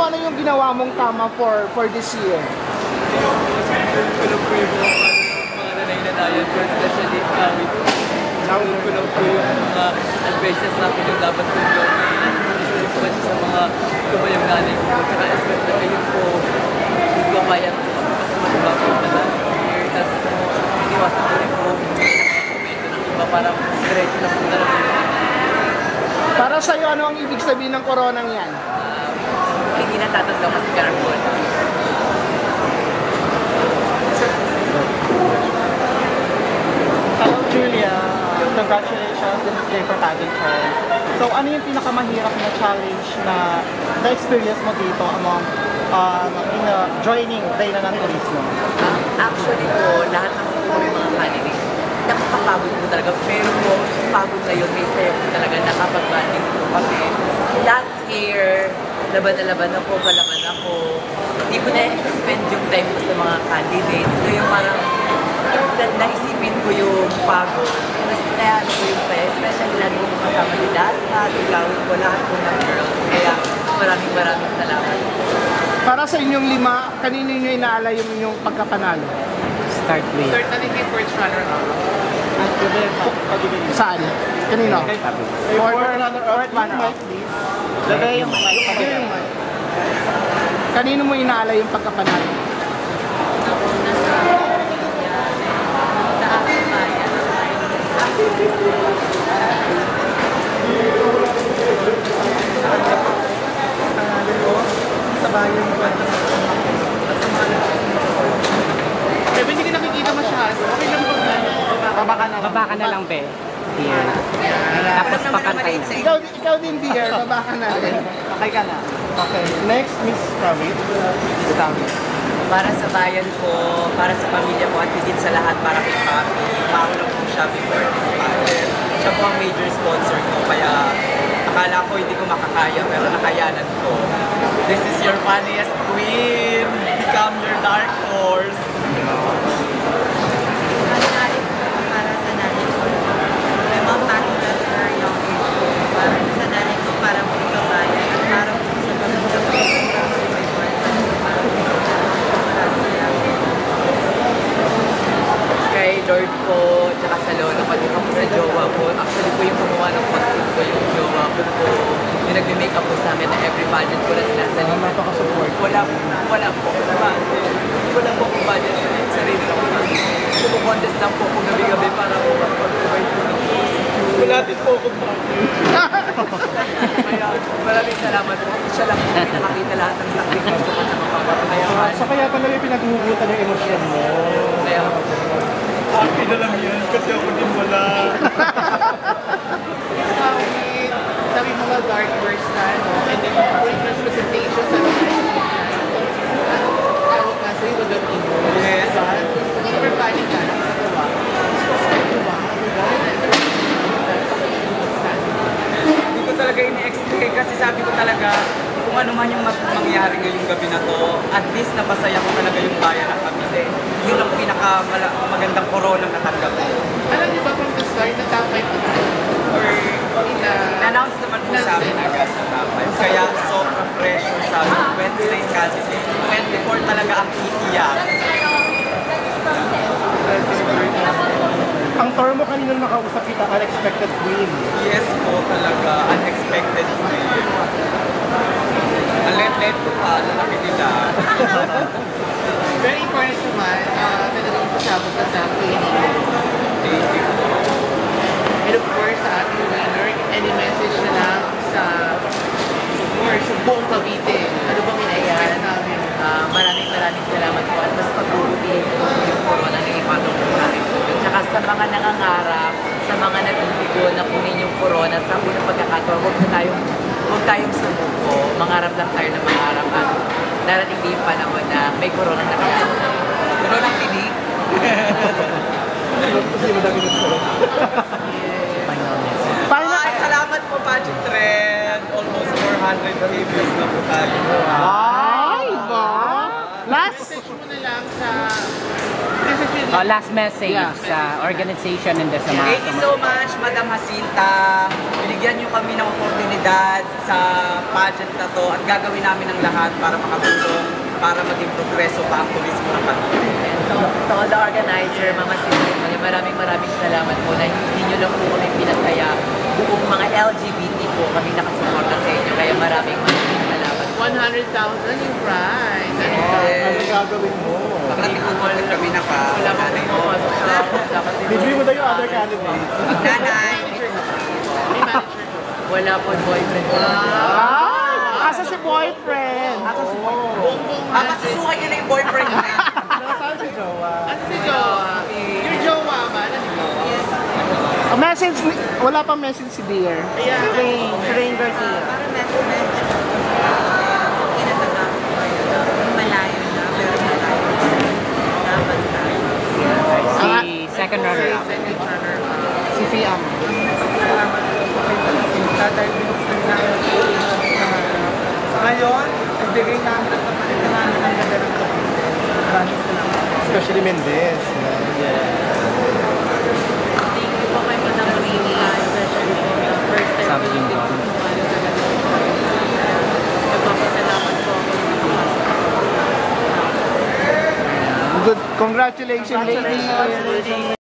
mo, ano yung ginawa mong tama for this year? Tulog ko yung mga nanay-nanayan ko, especially kami. Tulog ko lang po yung mga advices natin yung dapat kong gawin. Especially sa mga tumayang nanay ko. Tsaka especially yun po, nagbabayan ko kapag po na last year. Tapos iniwasan ko rin po komento ng iba para diretso lang po talaga yun. Para sa'yo, ano ang ibig sabihin ng koronang yan? Hindi natatanda kasi karambol. Hello Julia, congratulations, this is Jay for pageantry. So ano yung pinakamahirap na challenge na na-experience mo dito among joining Reyna ng Turismo? Actually po, lahat ng mga candidates, nakakapagod po talaga. Pero po, pagod na yun, may sayo po talaga nakapag-banding po kami. Last year, laban na laban ako, palaban ako. Hindi ko na-spend yung time ko sa mga candidates. So yung parang, instead na isipin ko yung pagod. Mas kaya ko yung saya. Especially lalo ko kasama si Dasa, si Gawin ko, lahat po ng girls. Kaya maraming salamat. Para sa inyong lima, kanino nyo inaala yung inyong pagkapanalo? Start please. Start na din yung first runner-up. Saan? Kanino? Fourth runner-up, please. Lagay yung mic. Kanino mo inaala yung pagkapanalo? Sa aking bayan. Sa bayan ko. Pero hindi ka nakikita masyado. Okay lang po na. Baba ka na lang, be. Here. Tapos pakantay na. Ikaw din, dear. Baba ka na rin. Okay ka na. Okay. Next, Miss Tawit. Para sa bayan ko, para sa pamilya ko, at higit sa lahat para kay Papi. Mauna po siya before this pageant. Siya po ang major sponsor ko, kaya akala ko hindi ko makakaya, pero nakayanan ko. This is your funniest queen! Become your dark horse! Para sa nanay ko, may mga pakita sa yung para sa nanay ko, para po sa bayan, at para po sa pamilya ko, Kay Lord po, tsaka sa lolo, pati ako sa jowa po. Actually po yung gumawa ng costume ko, yung jowa ko po. Yung nag-makeup po sa amin na every pageant ko na sinasalita. Wala po. Wala po akong budget sa sarili ko. Sumukontest lang po kung gabi-gabi para po mag-provide po ng costume. Wala din po akong budget. Kaya maraming salamat po. Siya lang po nakakita lahat ng sacrifice ko sa mga kapatid. So kaya pala yung pinaghuhugutan yung emosyon mo. Kaya akin na lang yan kasi ako din wala. sabi mga dark horse na, and then yung first presentation sa tawag nga sa'yo, Lodot Ibo. Yes. Super funny ka. Hindi ko talaga ini-expect kasi sabi ko talaga, kung ano man yung mangyari ngayong gabi na to, at least napasaya ko talaga yung bayan ng Cavite. Yun ang magandang corona na natanggap ko. Alam niyo ba from the start na top 5 or na-announce naman po sa amin agad sa top 5. Kaya sobrang pressure sa amin. 29 candidates. 24 talaga ang iiyak. Ang tour mo kanina nakausap kita, unexpected queen. Yes po talaga, unexpected queen. Ang let ko pa, lalaki nila. Very important naman, talagang pasabot na sa queen. Thank you. And of course, sa ating winner, any message na lang sa, of course, sa buong Cavite. Ano bang ina-expect namin? Maraming salamat po at mas pag-uulin po yung corona na ipatong po natin po. Tsaka sa mga nangangarap, sa mga nagbibigo na kunin yung corona sa unang pagkakataon, huwag tayong sumuko. Mangarap lang tayo na mangarap at darating din yung panahon na may corona na kami. Corona ang tinig. Ay, salamat po, Pageant Trend. Almost 400 views na po tayo. Ay, ba? Last? Last message sa organization and sa mga Thank you so much, Madam Jacinta. bigyan niyo kami ng oportunidad sa pageant na to at gagawin namin ang lahat para makatulong, para maging progreso pa ang turismo ng Cavite. So, to all the organizer, Mama Sister, maraming salamat po na hindi nyo lang po kami pinasaya. Buong mga LGBT po kami nakasuporta sa inyo. Kaya maraming salamat. 100,000 yung prize. Ano gagawin mo? Pagdating po kami na pa, Wala pa nanay po mo. kasi Review mo na yung other candidates. Nanay, May manager ko. wala po boyfriend. Asa si boyfriend? masusukan niyo na yung boyfriend niya. Nasaan si Jowa? Ano si Jowa? Your Jowa ba? Ano si Jowa? A message, wala pang message si Dear. Rain Garcia. Para message kinatatakot ko kayo na malayo na, pero malayo na. Dapat tayo. Second runner-up. Second runner. Si Fiam. Salamat po sa kayo palasinta dahil binuksan namin ngayon, nagbigay namin at napakita namin ang ganda ng Cavite. Maraming salamat. Especially Mendez. Thank you po kay Madam Rini, especially po na first time ko yung sumali sa ganito. Nagpapasalamat po ako. Good. Congratulations, ladies.